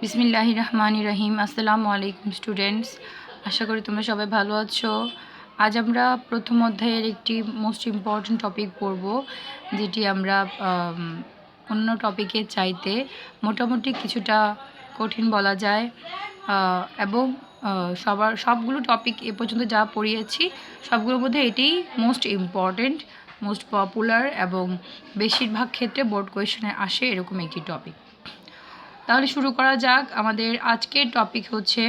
বিসমিল্লাহির রহমানির রহিম। আসসালামু আলাইকুম স্টুডেন্টস, আশা করি তোমরা সবাই ভালো আছো। আজ আমরা প্রথম অধ্যায়ের একটি মোস্ট ইম্পর্ট্যান্ট টপিক পড়ব, যেটি আমরা অন্য টপিকের চাইতে মোটামুটি কিছুটা কঠিন বলা যায়, এবং সবগুলো টপিক এ পর্যন্ত যা পড়িয়েছি সবগুলোর মধ্যে এটি মোস্ট ইম্পর্ট্যান্ট, মোস্ট পপুলার এবং বেশিরভাগ ক্ষেত্রে বোর্ড কোয়েশনে আসে এরকম একটি টপিক। তাহলে শুরু করা যাক। আমাদের আজকের টপিক হচ্ছে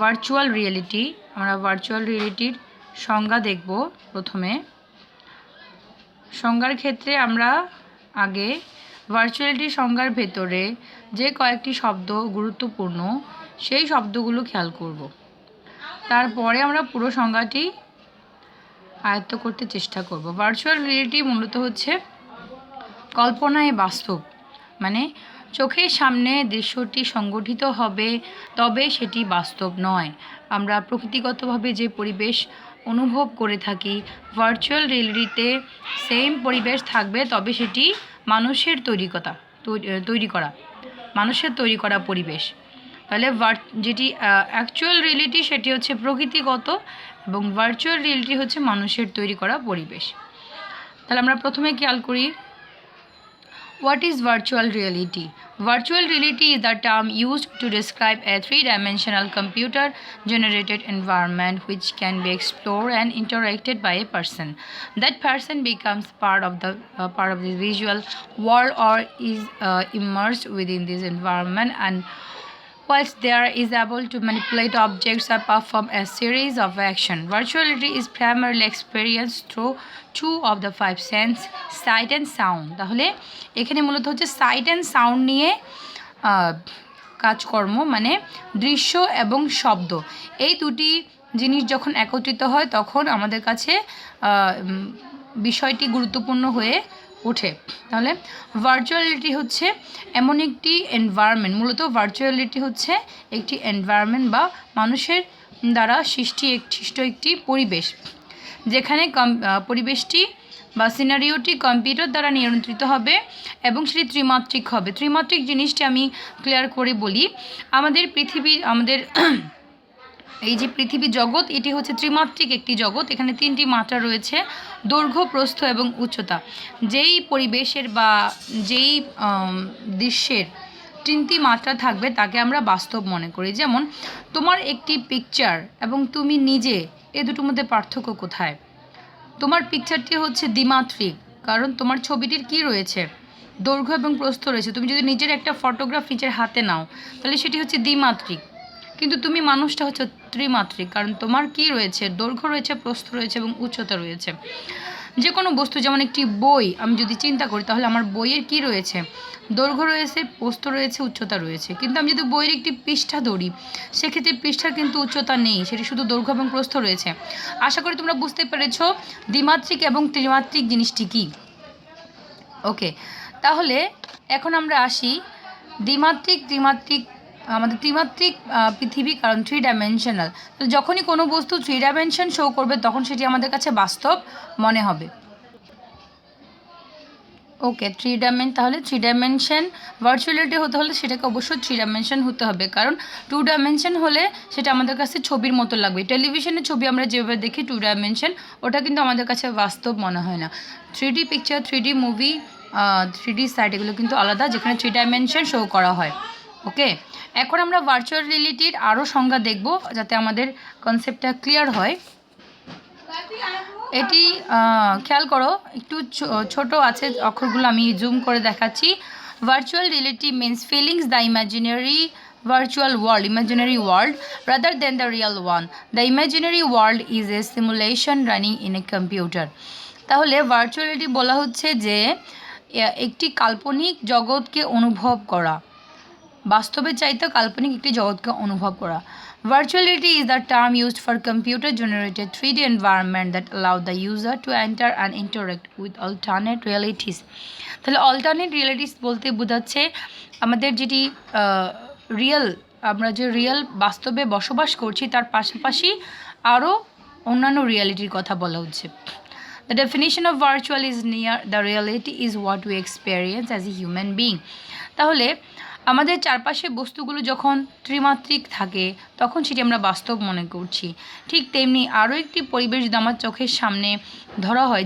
ভার্চুয়াল রিয়েলিটি। আমরা ভার্চুয়াল রিয়েলিটির সংজ্ঞা দেখব। প্রথমে সংজ্ঞার ক্ষেত্রে আমরা আগে ভার্চুয়ালিটির সংজ্ঞার ভেতরে যে কয়েকটি শব্দ গুরুত্বপূর্ণ সেই শব্দগুলো খেয়াল করব। তারপরে আমরা পুরো সংজ্ঞাটি আয়ত্ত করতে চেষ্টা করব। ভার্চুয়াল রিয়েলিটি মূলত হচ্ছে কল্পনায় বাস্তব, মানে চোখের সামনে দৃশ্যটি সংগঠিত হবে, তবে সেটি বাস্তব নয়। আমরা প্রকৃতিগতভাবে যে পরিবেশ অনুভব করে থাকি, ভার্চুয়াল রিয়েলিটিতে সেম পরিবেশ থাকবে, তবে সেটি মানুষের তৈরি করা পরিবেশ। তাহলে যেটি অ্যাকচুয়াল রিয়েলিটি সেটি হচ্ছে প্রকৃতিগত, এবং ভার্চুয়াল রিয়েলিটি হচ্ছে মানুষের তৈরি করা পরিবেশ। তাহলে আমরা প্রথমে খেয়াল করি, what is virtual reality? Virtual reality is the term used to describe a three-dimensional computer-generated environment which can be explored and interacted by a person. That person becomes part of the visual world or is immersed within this environment, and whilst there is able to manipulate objects or perform a series of actions. Virtual reality is primarily experienced through two of the five senses, sight and sound. তাহলে এখানে মূলত হচ্ছে site and sound নিয়ে কাজকর্ম, মানে দৃশ্য এবং শব্দ, এই দুটি জিনিস যখন একত্রিত হয় তখন আমাদের কাছে বিষয়টি গুরুত্বপূর্ণ হয়ে ওঠে। তাহলে ভার্চুয়ালিটি হচ্ছে এমন একটি এনভায়রনমেন্ট, মূলত ভার্চুয়ালিটি হচ্ছে একটি এনভায়রনমেন্ট বা মানুষের দ্বারা সৃষ্ট একটি পরিবেশ, যেখানে পরিবেশটি বা সিনারিওটি কম্পিউটার দ্বারা নিয়ন্ত্রিত হবে এবং সেটি ত্রিমাত্রিক হবে। ত্রিমাত্রিক জিনিসটি আমি ক্লিয়ার করে বলি। আমাদের এই যে পৃথিবী জগৎ, এটি হচ্ছে ত্রিমাত্রিক একটি জগৎ। এখানে তিনটি মাত্রা রয়েছে, দৈর্ঘ্য, প্রস্থ এবং উচ্চতা। যেই পরিবেশের বা যেই দৃশ্যের তিনটি মাত্রা থাকবে তাকে আমরা বাস্তব মনে করি। যেমন তোমার একটি পিকচার এবং তুমি নিজে, এ দুটোর মধ্যে পার্থক্য কোথায়? তোমার পিকচারটি হচ্ছে দ্বিমাত্রিক, কারণ তোমার ছবিটির কি রয়েছে, দৈর্ঘ্য এবং প্রস্থ রয়েছে। তুমি যদি নিজের একটা ফটোগ্রাফ নিজের হাতে নাও তাহলে সেটি হচ্ছে দ্বিমাত্রিক, কিন্তু তুমি মানুষটা হচ্ছে ত্রিমাত্রিক, কারণ তোমার কি রয়েছে, দৈর্ঘ্য রয়েছে, প্রস্থ রয়েছে এবং উচ্চতা রয়েছে। যে কোনো বস্তু, যেমন একটি বই আমি যদি চিন্তা করি তাহলে আমার বইয়ের কি রয়েছে, দৈর্ঘ্য রয়েছে, প্রস্থ রয়েছে, উচ্চতা রয়েছে। কিন্তু আমি যদি বইয়ের একটি পৃষ্ঠা ধরি সেক্ষেত্রে পৃষ্ঠার কিন্তু উচ্চতা নেই, সেটি শুধু দৈর্ঘ্য এবং প্রস্থ রয়েছে। আশা করি তোমরা বুঝতে পেরেছো দ্বিমাত্রিক এবং ত্রিমাত্রিক জিনিসটি কি। ওকে, তাহলে এখন আমরা আসি আমাদের ত্রিমাত্রিক পৃথিবী, কারণ থ্রি ডাইমেনশনাল। তো যখনই কোনো বস্তু থ্রি ডাইমেনশন শো করবে তখন সেটি আমাদের কাছে বাস্তব মনে হবে। ওকে, তাহলে থ্রি ডাইমেনশন ভার্চুয়ালিটি হতে হলে সেটাকে অবশ্যই থ্রি ডাইমেনশন হতে হবে, কারণ টু ডাইমেনশন হলে সেটা আমাদের কাছে ছবির মতো লাগবে। টেলিভিশনের ছবি আমরা যেভাবে দেখি টু ডাইমেনশন, ওটা কিন্তু আমাদের কাছে বাস্তব মনে হয় না। 3D picture, 3D movie, 3D site, এগুলো কিন্তু আলাদা, যেখানে থ্রি ডাইমেনশন শো করা হয়। ওকে, এখন আমরা ভার্চুয়াল রিয়েলিটির আরও সংজ্ঞা দেখব যাতে আমাদের কনসেপ্টটা ক্লিয়ার হয়। এটি খেয়াল করো, একটু ছোট আছে অক্ষরগুলো, আমি জুম করে দেখাচ্ছি। Virtual reality means feelings the imaginary imaginary world rather than the real one. The imaginary world is a simulation running in a computer. তাহলে ভার্চুয়ালিটি বলা হচ্ছে যে একটি কাল্পনিক জগৎকে অনুভব করা, বাস্তবের চাইতে কাল্পনিক একটি জগৎকে অনুভব করা। Virtuality is the term used for computer-generated 3D environment that allow the user to enter and interact with alternate realities. তাহলে alternate realities বলতে বোঝাচ্ছে আমাদের যেটি আমরা যে রিয়েল বাস্তবে বসবাস করছি তার পাশাপাশি আরও অন্যান্য রিয়ালিটির কথা বলা হচ্ছে। The definition of virtual is near the reality is what we experience as a human being. তাহলে আমাদের চারপাশে বস্তুগুলো যখন ত্রিমাত্রিক থাকে তখন সেটি আমরা বাস্তব মনে করছি। ঠিক তেমনি আরও একটি পরিবেশ যদি আমার চোখের সামনে ধরা হয়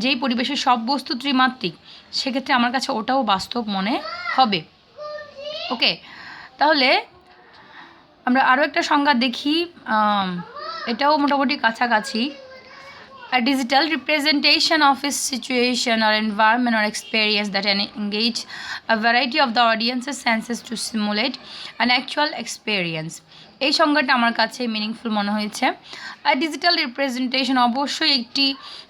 যেই পরিবেশের সব বস্তু ত্রিমাত্রিক, সেক্ষেত্রে আমার কাছে ওটাও বাস্তব মনে হবে। ওকে, তাহলে আমরা আরও একটা সংজ্ঞা দেখি, এটাও মোটামুটি কাছাকাছি। A digital representation of a situation or environment or experience that engage a variety of the audience's senses to simulate an actual experience. এই সংজ্ঞাটা আমার কাছে মিনিংফুল মনে হয়েছে। আর ডিজিটাল রিপ্রেজেন্টেশন অবশ্যই একটি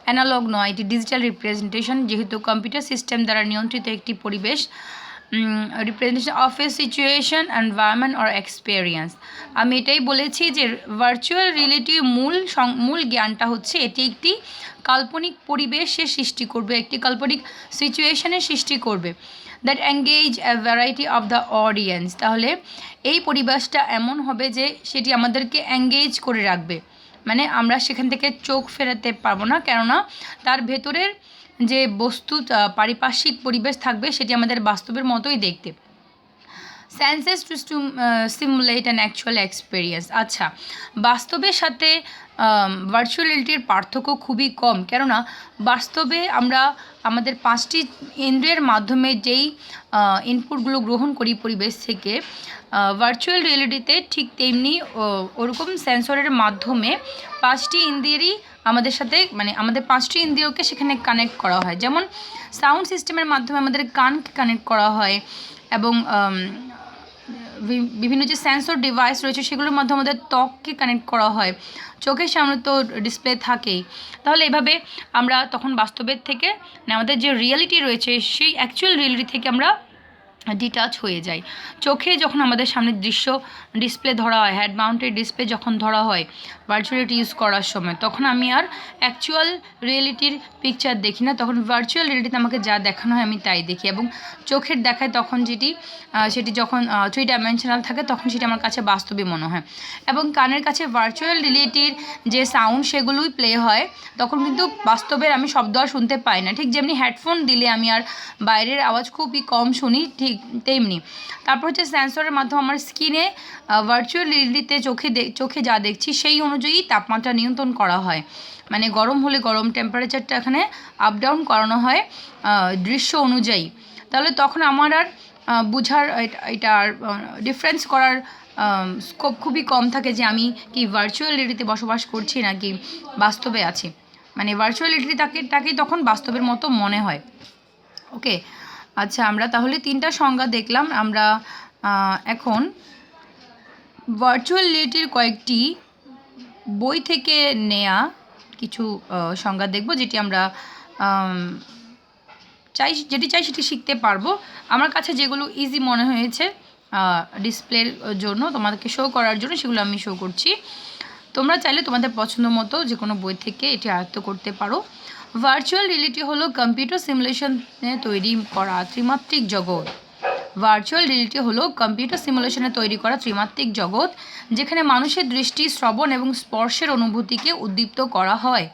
অ্যানালগ নয়, এটি ডিজিটাল রিপ্রেজেন্টেশন, যেহেতু কম্পিউটার সিস্টেম দ্বারা নিয়ন্ত্রিত একটি পরিবেশ, representation of a situation, environment or experience. আমি এটাই বলেছি যে ভার্চুয়াল রিয়েলিটির মূল জ্ঞানটা হচ্ছে এটি একটি কাল্পনিক পরিবেশের সৃষ্টি করবে, একটি কাল্পনিক সিচুয়েশনের সৃষ্টি করবে that engage a variety of the audience. তাহলে এই পরিবেশটা এমন হবে যে সেটি আমাদেরকে এঙ্গেজ করে রাখবে, মানে আমরা সেখান থেকে চোখ ফেরাতে পারবো না, কেননা তার ভেতরের যে বস্তু পারিপার্শ্বিক পরিবেশ থাকবে সেটি আমাদের বাস্তবের মতোই দেখতে। Senses to simulate an actual experience. আচ্ছা, বাস্তবের সাথে ভার্চুয়াল রিয়েলিটির পার্থক্য খুবই কম, কেননা বাস্তবে আমরা আমাদের 5টি ইন্দ্রিয়ের মাধ্যমে যেই ইনপুটগুলো গ্রহণ করি পরিবেশ থেকে, ভার্চুয়াল রিয়েলিটিতে ঠিক তেমনি ওরকম সেন্সরের মাধ্যমে 5টি ইন্দ্রিয়েরই আমাদের সাথে, মানে আমাদের 5টি ইন্দ্রিয়কে সেখানে কানেক্ট করা হয়। যেমন সাউন্ড সিস্টেমের মাধ্যমে আমাদের কানকে কানেক্ট করা হয়, এবং বিভিন্ন যে সেন্সর ডিভাইস রয়েছে সেগুলোর মাধ্যমে আমাদের ত্বককে কানেক্ট করা হয়, চোখের সামনে তো ডিসপ্লে থাকেই। তাহলে এভাবে আমরা তখন বাস্তবের থেকে, আমাদের যে রিয়েলিটি রয়েছে সেই অ্যাকচুয়াল রিয়েলিটি থেকে আমরা ডিটাচ হয়ে যাই। চোখে যখন আমাদের সামনে দৃশ্য ডিসপ্লে ধরা হয়, হেড মাউন্টেড ডিসপ্লে যখন ধরা হয় ভার্চুয়াল রিয়েলিটি ইউজ করার সময়, তখন আমি আর অ্যাকচুয়াল রিয়েলিটির পিকচার দেখি না, তখন ভার্চুয়াল রিয়েলিটিতে আমাকে যা দেখানো হয় আমি তাই দেখি। এবং চোখের দেখায় তখন সেটি যখন 3 ডাইমেনশনাল থাকে তখন সেটি আমার কাছে বাস্তবে মনে হয়। এবং কানের কাছে ভার্চুয়াল রিয়েলিটির যে সাউন্ড সেগুলোই প্লে হয়, তখন কিন্তু বাস্তবের আমি শব্দ আর শুনতে পাই না। ঠিক যেমনি হেডফোন দিলে আমি আর বাইরের আওয়াজ খুবই কম শুনি, ঠিক তেমনি তারপর হচ্ছে সেন্সরের মাধ্যমে আমার স্কিনে ভার্চুয়াল রিয়েলিটিতে চোখে যা দেখছি সেই অনুযায়ী তাপমাত্রা নিয়ন্ত্রণ করা হয়, মানে গরম হলে গরম টেম্পারেচারটা এখানে আপ ডাউন করানো হয় দৃশ্য অনুযায়ী। তাহলে তখন আমার আর বুঝার এটা আর ডিফারেন্স করার স্কোপ খুবই কম থাকে যে আমি কি ভার্চুয়াল রিয়েলিটিতে বসবাস করছি নাকি বাস্তবে আছি, মানে ভার্চুয়াল রিয়েলিটি তাকেই তখন বাস্তবের মতো মনে হয়। ওকে, আচ্ছা, আমরা তাহলে 3টা সংজ্ঞা দেখলাম। আমরা এখন ভার্চুয়াল রিয়েলিটির কয়েকটি বই থেকে নেয়া কিছু সংজ্ঞা দেখব, যেটি আমরা যেটি চাই সেটি শিখতে পারবো। আমার কাছে যেগুলো ইজি মনে হয়েছে ডিসপ্লের জন্য, তোমাদেরকে শো করার জন্য, সেগুলো আমি শো করছি। তোমরা চাইলে তোমাদের পছন্দ মতো যে কোনো বই থেকে এটি আয়ত্ত করতে পারো। ভার্চুয়াল রিয়েলিটি হলো কম্পিউটার সিমুলেশনে তৈরি করা ত্রিমাত্রিক জগৎ। ভার্চুয়াল রিয়েলিটি হলো কম্পিউটার সিমুলেশনে তৈরি করা ত্রিমাত্রিক জগৎ, যেখানে মানুষের দৃষ্টি, শ্রবণ এবং স্পর্শের অনুভূতিকে উদ্দীপ্ত করা হয়।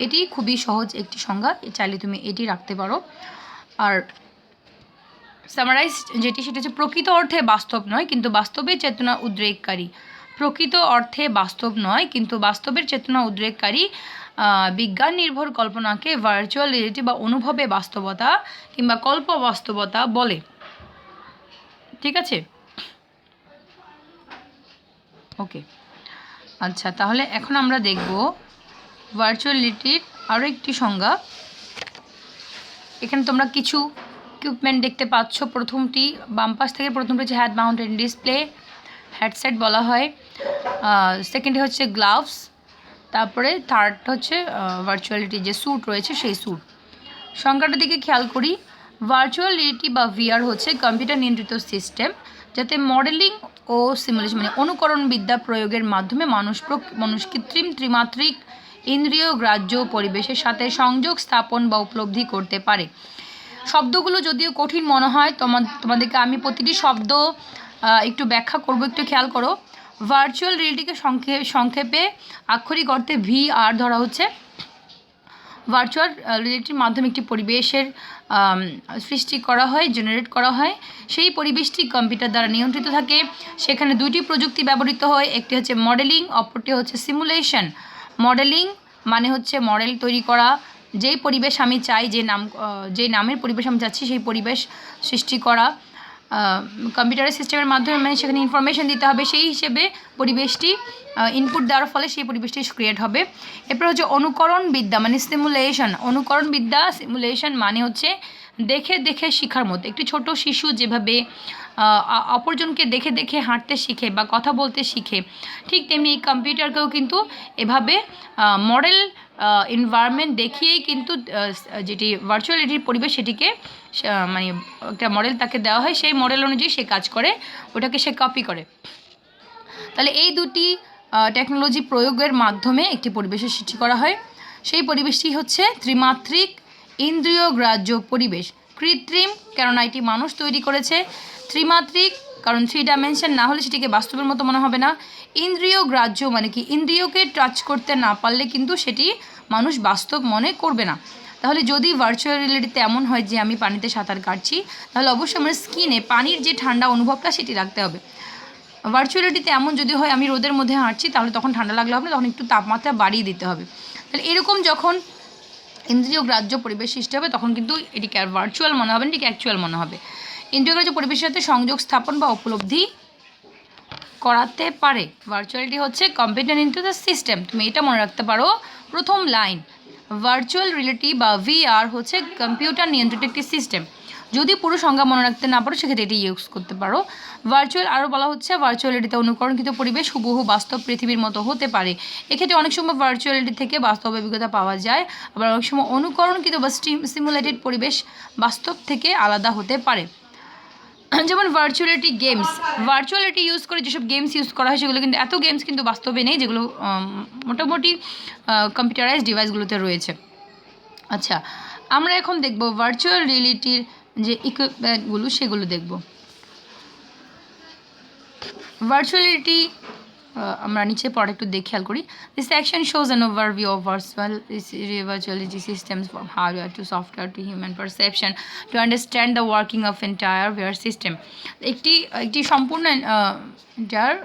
এটি খুবই সহজ একটি সংজ্ঞা, চাইলে তুমি এটি রাখতে পারো। আর সামারাইজ সেটা হচ্ছে প্রকৃত অর্থে বাস্তব নয় কিন্তু বাস্তবের চেতনা উদ্রেককারী। প্রকৃত অর্থে বাস্তব নয় কিন্তু বাস্তবের চেতনা উদ্রেককারী বিজ্ঞান নির্ভর কল্পনাকে ভার্চুয়াল রিয়েলিটি বা অনুভবে বাস্তবতা কিংবা কল্প বাস্তবতা বলে। ঠিক আছে, ওকে। আচ্ছা, তাহলে এখন আমরা দেখব ভার্চুয়াল রিয়েলিটির আরও একটি সংজ্ঞা। এখানে তোমরা কিছু ইকুইপমেন্ট দেখতে পাচ্ছ। প্রথমটি বাম পাশ থেকে, প্রথমটি হচ্ছে হেড মাউন্টেড ডিসপ্লে, হেডসেট বলা হয়। সেকেন্ডটি হচ্ছে গ্লাভস, তারপরে থার্ডটা হচ্ছে ভার্চুয়ালিটি যে স্যুট রয়েছে সেই স্যুট। সংজ্ঞাটার দিকে খেয়াল করি। ভার্চুয়াল রিয়েলিটি বা ভিআর হচ্ছে কম্পিউটার নিয়ন্ত্রিত সিস্টেম যাতে মডেলিং ও সিমুলেশন মানে অনুকরণ বিদ্যা প্রয়োগের মাধ্যমে মানুষ কৃত্রিম ত্রিমাত্রিক ইন্দ্রিয় গ্রাহ্য পরিবেশের সাথে সংযোগ স্থাপন বা উপলব্ধি করতে পারে। শব্দগুলো যদিও কঠিন মনে হয়, তোমাদেরকে আমি প্রতিটি শব্দ একটু ব্যাখ্যা করব, একটু খেয়াল করো। ভার্চুয়াল রিয়েলিটিকে সংক্ষেপে আক্ষরিক অর্থে ভিআর ধরা হচ্ছে। ভার্চুয়াল রিয়েলিটির মাধ্যমে একটি পরিবেশের সৃষ্টি করা হয়, জেনারেট করা হয়। সেই পরিবেশটি কম্পিউটার দ্বারা নিয়ন্ত্রিত থাকে। সেখানে দুটি প্রযুক্তি ব্যবহৃত হয়, একটি হচ্ছে মডেলিং, অপরটি হচ্ছে সিমুলেশন। মডেলিং মানে হচ্ছে মডেল তৈরি করা, যেই পরিবেশ আমি চাই, যে নামের পরিবেশ আমি চাচ্ছি সেই পরিবেশ সৃষ্টি করা। কম্পিউটারের সিস্টেমের মাধ্যমে সেখানে ইনফরমেশন দিতে হবে, সেই হিসেবে পরিবেশটি ইনপুট দেওয়ার ফলে সেই পরিবেশটি ক্রিয়েট হবে। এরপর হচ্ছে অনুকরণ বিদ্যা মানে সিমুলেশন। অনুকরণ বিদ্যা সিমুলেশন মানে হচ্ছে দেখে দেখে শেখার মতো। একটি ছোট শিশু যেভাবে অপরজনকে দেখে দেখে হাঁটতে শিখে বা কথা বলতে শিখে, ঠিক তেমনি এই কম্পিউটারকেও কিন্তু এভাবে মডেল এনভায়রনমেন্ট দেখিয়েই কিন্তু যেটি ভার্চুয়ালিটির পরিবেশ সেটিকে মানে একটা মডেল তাকে দেওয়া হয়, সেই মডেল অনুযায়ী সে কাজ করে, ওটাকে সে কপি করে। তাহলে এই দুটি টেকনোলজি প্রয়োগের মাধ্যমে একটি পরিবেশের সৃষ্টি করা হয়। সেই পরিবেশটি হচ্ছে ত্রিমাত্রিক ইন্দ্রিয়গ্রাহ্য পরিবেশ। কৃত্রিম, কেননা এটি মানুষ তৈরি করেছে। ত্রিমাত্রিক, কারণ 3 ডাইমেনশন না হলে সেটিকে বাস্তবের মতো মনে হবে না। ইন্দ্রিয়গ্রাহ্য মানে কি, ইন্দ্রিয়কে টাচ করতে না পারলে কিন্তু সেটি মানুষ বাস্তব মনে করবে না। তাহলে যদি ভার্চুয়াল রিয়েলিটিতে এমন হয় যে আমি পানিতে সাঁতার কাটছি, তাহলে অবশ্যই আমার স্কিনে পানির যে ঠান্ডা অনুভবটা সেটি রাখতে হবে। ভার্চুয়ালিটিতে এমন যদি হয় আমি রোদের মধ্যে হাঁটছি, তাহলে তখন ঠান্ডা লাগলে হবে না, তখন একটু তাপমাত্রা বাড়িয়ে দিতে হবে। তাহলে এরকম যখন ইন্দ্রিয়গ্রাহ্য পরিবেশ সৃষ্টি হবে, তখন কিন্তু এটিকে আর ভার্চুয়াল মনে হবে না, এটিকে অ্যাকচুয়াল মনে হবে। ইন্দ্রিয়গ্রাহ্য পরিবেশের সাথে সংযোগ স্থাপন বা উপলব্ধি করাতে পারে। ভার্চুয়ালিটি হচ্ছে কম্পিউটার ইনটু দ্য সিস্টেম। তুমি এটা মনে রাখতে পারো, প্রথম লাইন। ভার্চুয়াল রিয়েলিটি বা VR হচ্ছে কম্পিউটার নিয়ন্ত্রিত একটি সিস্টেম। যদি পুরো সংজ্ঞা মনে রাখতে না পারো, সেক্ষেত্রে এটি ইউজ করতে পারো। ভার্চুয়াল আরও বলা হচ্ছে ভার্চুয়ালিটিতে অনুকরণকৃত পরিবেশ হুবহু বাস্তব পৃথিবীর মতো হতে পারে। এক্ষেত্রে অনেক সময় ভার্চুয়ালিটি থেকে বাস্তব অভিজ্ঞতা পাওয়া যায়, আবার অনেক সময় অনুকরণকৃত বা সিমুলেটেড পরিবেশ বাস্তব থেকে আলাদা হতে পারে। যেমন ভার্চুয়ালিটি গেমস, ভার্চুয়ালিটি ইউজ করে যেসব গেমস ইউজ করা হয় সেগুলো কিন্তু এত গেমস কিন্তু বাস্তবে নেই, যেগুলো মোটামুটি কম্পিউটারাইজ ডিভাইসগুলোতে রয়েছে। আচ্ছা, আমরা এখন দেখব ভার্চুয়াল রিয়েলিটির যে ইকুইপমেন্টগুলো সেগুলো দেখব। ভার্চুয়ালিটি আমরা নিচে পরে একটু দেখে খেয়াল করি। This section shows an overview of virtuality systems from hardware to software to human perception to understand the working of entire VR system. একটি সম্পূর্ণ এন্টায়ার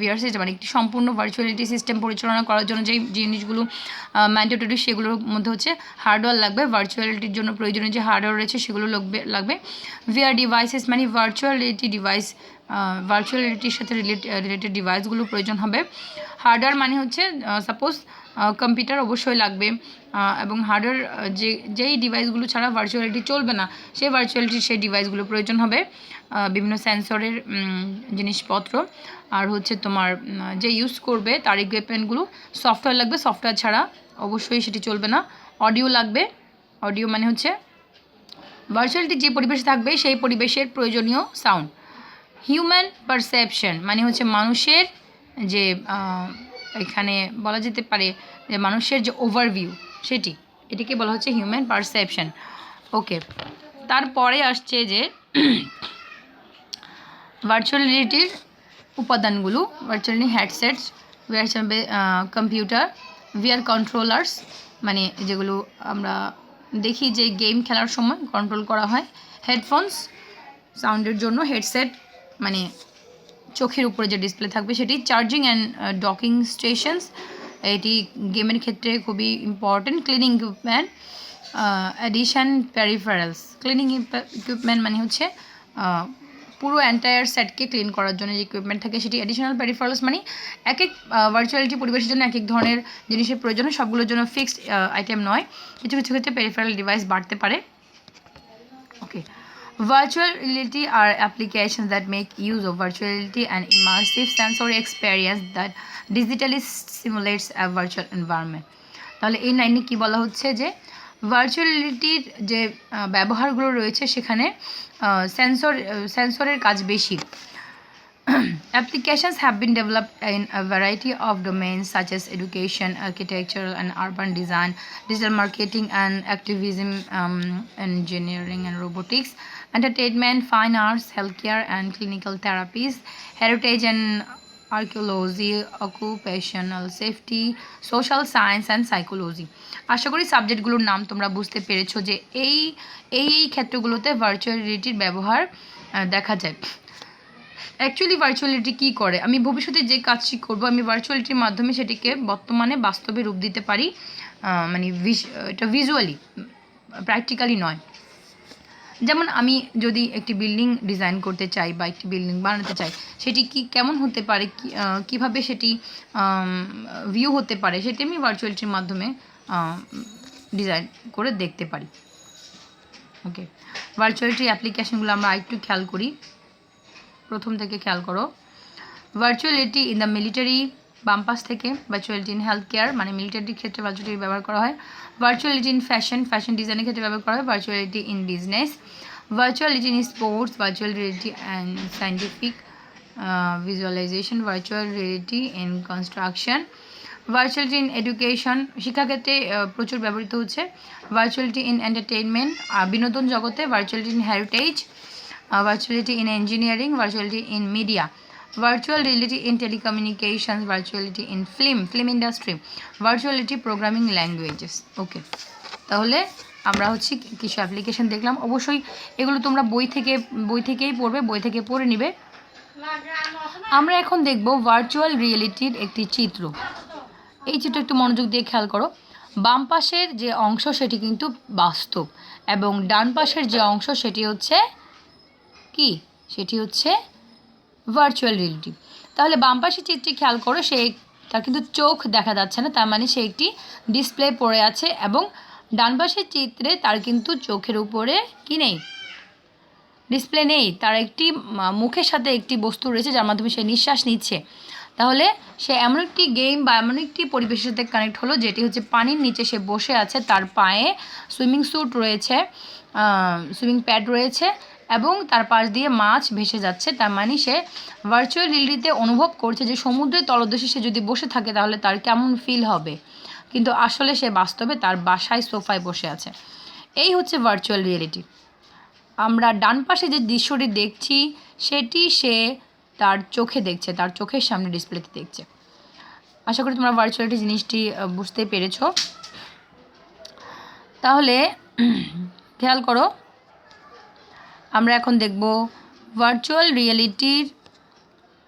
ভিআর সিস্টেম মানে একটি সম্পূর্ণ ভার্চুয়ালিটি সিস্টেম পরিচালনা করার জন্য যেই জিনিসগুলো ম্যান্ডেটরি, সেগুলোর মধ্যে হচ্ছে হার্ডওয়্যার লাগবে। ভার্চুয়ালিটির জন্য প্রয়োজনীয় যে হার্ডওয়্যার রয়েছে সেগুলো লাগবে। ভিআর ডিভাইসেস মানে ভার্চুয়ালিটি ডিভাইস, ভার্চুয়ালিটির সাথে রিলেটেড ডিভাইসগুলো প্রয়োজন হবে। হার্ডওয়্যার মানে হচ্ছে সাপোজ কম্পিউটার অবশ্যই লাগবে, এবং হার্ডওয়্যার যেই ডিভাইসগুলো ছাড়া ভার্চুয়ালিটি চলবে না, সেই ডিভাইসগুলো প্রয়োজন হবে। বিভিন্ন সেন্সরের জিনিসপত্র, আর হচ্ছে তোমার যে ইউজ করবে তার ইকুইপমেন্টগুলো। সফটওয়্যার লাগবে, সফটওয়্যার ছাড়া অবশ্যই সেটি চলবে না। অডিও লাগবে, অডিও মানে হচ্ছে ভার্চুয়ালিটি যে পরিবেশে থাকবে সেই পরিবেশের প্রয়োজনীয় সাউন্ড। হিউম্যান পারসেপশন মানে হচ্ছে মানুষের যে এখানে বলা যেতে পারে যে মানুষের যে ওভারভিউ, এটিকে বলা হচ্ছে হিউম্যান পারসেপশন। ওকে, তারপরে আসছে যে ভার্চুয়াল রিয়েলিটির উপাদানগুলো। ভার্চুয়ালি হেডসেটস, কম্পিউটার, VR কন্ট্রোলার্স মানে যেগুলো আমরা দেখি যে গেম খেলার সময় কন্ট্রোল করা হয়। হেডফোনস সাউন্ডের জন্য, হেডসেট মানে চোখের উপরে যে ডিসপ্লে থাকবে সেটি। চার্জিং অ্যান্ড ডকিং স্টেশনস, এটি গেমের ক্ষেত্রে খুবই important. Cleaning equipment, addition peripherals. Cleaning equipment মানে হচ্ছে পুরো এন্টায়ার সেটকে ক্লিন করার জন্য যে ইকুইপমেন্ট থাকে সেটি। অ্যাডিশনাল পেরিফেরালস মানে এক এক ভার্চুয়ালিটি পরিবেশের জন্য এক এক ধরনের জিনিসের প্রয়োজন, সবগুলোর জন্য ফিক্সড আইটেম নয়, কিছু কিছু ক্ষেত্রে পেরিফেরাল ডিভাইস বাড়তে পারে। ওকে, virtual reality are applications that make use of virtual reality and immersive sensory experience that digitally simulates a virtual environment. তাহলে এই লাইনে কি বলা হচ্ছে যে ভার্চুয়াল রিয়েলিটির যে ব্যবহারগুলো রয়েছে সেখানে সেন্সরের কাজ বেশি। Applications have been developed in a variety of domains such as education, architecture and urban design, digital marketing and activism, engineering and robotics, entertainment, fine arts, healthcare and clinical therapies, heritage and archaeology, occupational safety, social science and psychology. আশা করি সাবজেক্টগুলোর নাম তোমরা বুঝতে পেরেছো যে এই এই এই ক্ষেত্রগুলোতে ভার্চুয়াল রিয়েলিটির ব্যবহার দেখা যায়। অ্যাকচুয়ালি ভার্চুয়ালিটি কী করে, আমি ভবিষ্যতে যে কাজটি করব আমি ভার্চুয়ালিটির মাধ্যমে সেটিকে বর্তমানে বাস্তবে রূপ দিতে পারি, মানে এটা ভিজুয়ালি, প্র্যাকটিক্যালি নয়। যেমন আমি যদি একটি বিল্ডিং ডিজাইন করতে চাই বা একটি বিল্ডিং বানাতে চাই, সেটি কি কেমন হতে পারে, কীভাবে সেটি ভিউ হতে পারে, সেটি আমি ভার্চুয়ালিটির মাধ্যমে ডিজাইন করে দেখতে পারি। ওকে, ভার্চুয়ালিটি অ্যাপ্লিকেশনগুলো আমরা আরেকটু খেয়াল করি, প্রথম থেকে খেয়াল করো। ভার্চুয়ালিটি ইন দ্য মিলিটারি, বাম পাশ থেকে। ভার্চুয়ালিটি ইন হেলথ কেয়ার, মানে মিলিটারির ক্ষেত্রে ভার্চুয়ালিটি ব্যবহার করা হয়। ভার্চুয়ালিটি ইন ফ্যাশন, ফ্যাশন ডিজাইনের ক্ষেত্রে ব্যবহার করা হয়। Virtuality in business, virtuality in sports, virtual reality and scientific visualisation, virtual reality in construction, virtuality in education, শিক্ষাক্ষেত্রে প্রচুর ব্যবহৃত হচ্ছে। ভার্চুয়ালিটি ইন এন্টারটেইনমেন্ট, বিনোদন জগতে। Virtuality in heritage, virtuality in engineering, virtuality in media, virtual reality in telecommunications, virtuality in film industry, virtuality programming languages. Okay, তাহলে আমরা হচ্ছে কিছু অ্যাপ্লিকেশন দেখলাম। অবশ্যই এগুলো তোমরা বই থেকেই পড়বে, বই থেকে পড়ে নিবে। আমরা এখন দেখব ভার্চুয়াল রিয়েলিটির একটি চিত্র। এই চিত্র একটু মনোযোগ দিয়ে খেয়াল করো। বাম পাশের যে অংশ সেটি কিন্তু বাস্তব, এবং ডান পাশের যে অংশ সেটি হচ্ছে কি, সেটি হচ্ছে ভার্চুয়াল রিয়েলিটি। তাহলে বাম পাশের চিত্রে খেয়াল করো, তার কিন্তু চোখ দেখা যাচ্ছে না, তার মানে সে একটি ডিসপ্লে পড়ে আছে। এবং ডান পাশের চিত্রে তার কিন্তু চোখের উপরে কি নেই, ডিসপ্লে নেই, তার একটি মুখের সাথে একটি বস্তু রয়েছে যার মাধ্যমে সে নিঃশ্বাস নিচ্ছে। তাহলে সে এমন একটি গেম বা এমন একটি পরিবেশের সাথে কানেক্ট হলো যেটি হচ্ছে পানির নিচে সে বসে আছে, তার পায়ে সুইমিং স্যুট রয়েছে, সুইমিং প্যাড রয়েছে, এবং তার পাশ দিয়ে মাছ ভেসে যাচ্ছে। তার মানে সে ভার্চুয়াল রিয়েলিটিতে অনুভব করছে যে সমুদ্রের তলদেশে সে যদি বসে থাকে তাহলে তার কেমন ফিল হবে, কিন্তু আসলে সে বাস্তবে তার বাসায় সোফায় বসে আছে। এই হচ্ছে ভার্চুয়াল রিয়েলিটি। আমরা ডান পাশে যে দৃশ্যটি দেখছি সেটি সে তার চোখে দেখছে, তার চোখের সামনে ডিসপ্লেতে দেখছে। আশা করি তোমরা ভার্চুয়ালিটি জিনিসটি বুঝতে পেরেছো। তাহলে খেয়াল করো, আমরা এখন দেখব ভার্চুয়াল রিয়েলিটির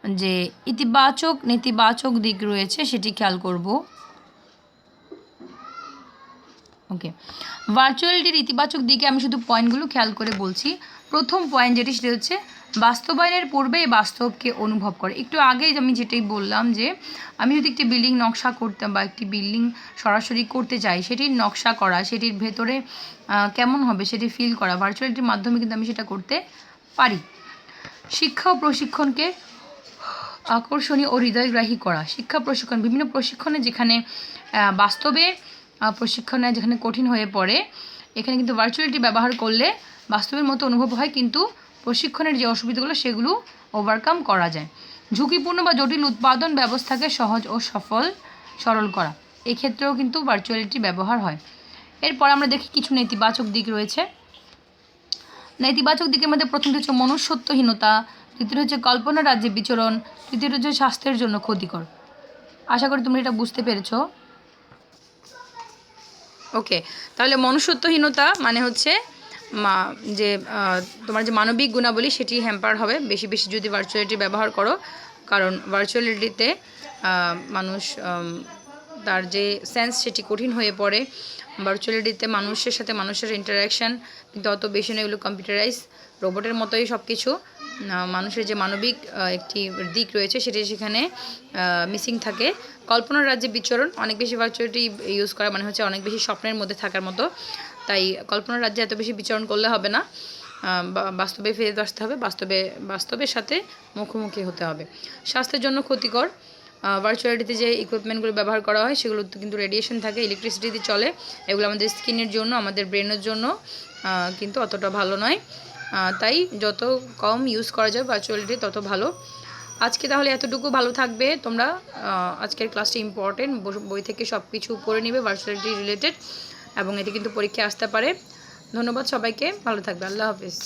যে ইতিবাচক নেতিবাচক দিক রয়েছে সেটি খেয়াল করব। ওকে, ভার্চুয়ালিটির ইতিবাচক দিকে আমি শুধু পয়েন্টগুলো খেয়াল করে বলছি। প্রথম পয়েন্ট যেটি সেটা হচ্ছে বাস্তবায়নের পূর্বে বাস্তবকে অনুভব করে। একটু আগেই আমি যেটাই বললাম যে আমি যদি একটি বিল্ডিং নকশা করতাম বা একটি বিল্ডিং সরাসরি করতে চাই, সেটির নকশা করা, সেটির ভেতরে কেমন হবে সেটি ফিল করা, ভার্চুয়ালিটির মাধ্যমে কিন্তু আমি সেটা করতে পারি। শিক্ষা ও প্রশিক্ষণকে আকর্ষণীয় ও হৃদয়গ্রাহী করা। শিক্ষা প্রশিক্ষণ, বিভিন্ন প্রশিক্ষণে যেখানে বাস্তবে প্রশিক্ষণে যেখানে কঠিন হয়ে পড়ে, এখানে কিন্তু ভার্চুয়ালিটি ব্যবহার করলে বাস্তবের মতো অনুভব হয়, কিন্তু প্রশিক্ষণের যে অসুবিধাগুলো সেগুলো ওভারকাম করা যায়। ঝুঁকিপূর্ণ বা জটিল উৎপাদন ব্যবস্থাকে সহজ ও সরল করা, এক্ষেত্রেও কিন্তু ভার্চুয়ালিটি ব্যবহার হয়। এরপর আমরা দেখি কিছু নেতিবাচক দিক রয়েছে। নেতিবাচক দিকের মধ্যে প্রথমটি হচ্ছে মনুষ্যত্বহীনতা, দ্বিতীয় হচ্ছে কল্পনা রাজ্যে বিচরণ, তৃতীয় হচ্ছে স্বাস্থ্যের জন্য ক্ষতিকর। আশা করি তোমরা এটা বুঝতে পেরেছো। ওকে, তাহলে মনুষ্যত্বহীনতা মানে হচ্ছে যে তোমার যে মানবিক গুণাবলী সেটি হ্যাম্পার হবে বেশি বেশি যদি ভার্চুয়ালিটি ব্যবহার করো। কারণ ভার্চুয়ালিটিতে মানুষ তার যে সেন্স সেটি কঠিন হয়ে পড়ে। ভার্চুয়ালিটিতে মানুষের সাথে মানুষের ইন্টারাকশান কিন্তু অত বেশি নয়, এগুলো কম্পিউটারাইজ রোবটের মতোই সব কিছু। মানুষের যে মানবিক একটি দিক রয়েছে সেটি সেখানে মিসিং থাকে। কল্পনার রাজ্যে বিচরণ, অনেক বেশি ভার্চুয়ালিটি ইউজ করা মানে হচ্ছে অনেক বেশি স্বপ্নের মধ্যে থাকার মতো। তাই কল্পনার রাজ্যে এত বেশি বিচরণ করলে হবে না, বাস্তবে ফিরে আসতে হবে, বাস্তবের সাথে মুখোমুখি হতে হবে। স্বাস্থ্যের জন্য ক্ষতিকর, ভার্চুয়ালিটিতে যে ইকুইপমেন্টগুলো ব্যবহার করা হয় সেগুলো কিন্তু রেডিয়েশন থাকে, ইলেকট্রিসিটিতে চলে। এগুলো আমাদের স্কিনের জন্য, আমাদের ব্রেনের জন্য কিন্তু অতটা ভালো নয়। তাই যত কম ইউজ করা যায় ভার্চুয়ালিটি তত ভালো। আজকে তাহলে এতটুকু, ভালো থাকবে তোমরা। আজকের ক্লাসটি ইম্পর্টেন্ট, বই থেকে সব কিছু পড়ে নিবে ভার্চুয়ালিটি রিলেটেড, এবং এটি কিন্তু পরীক্ষায় আসতে পারে। ধন্যবাদ সবাইকে, ভালো থাকবে, আল্লাহ হাফিজ।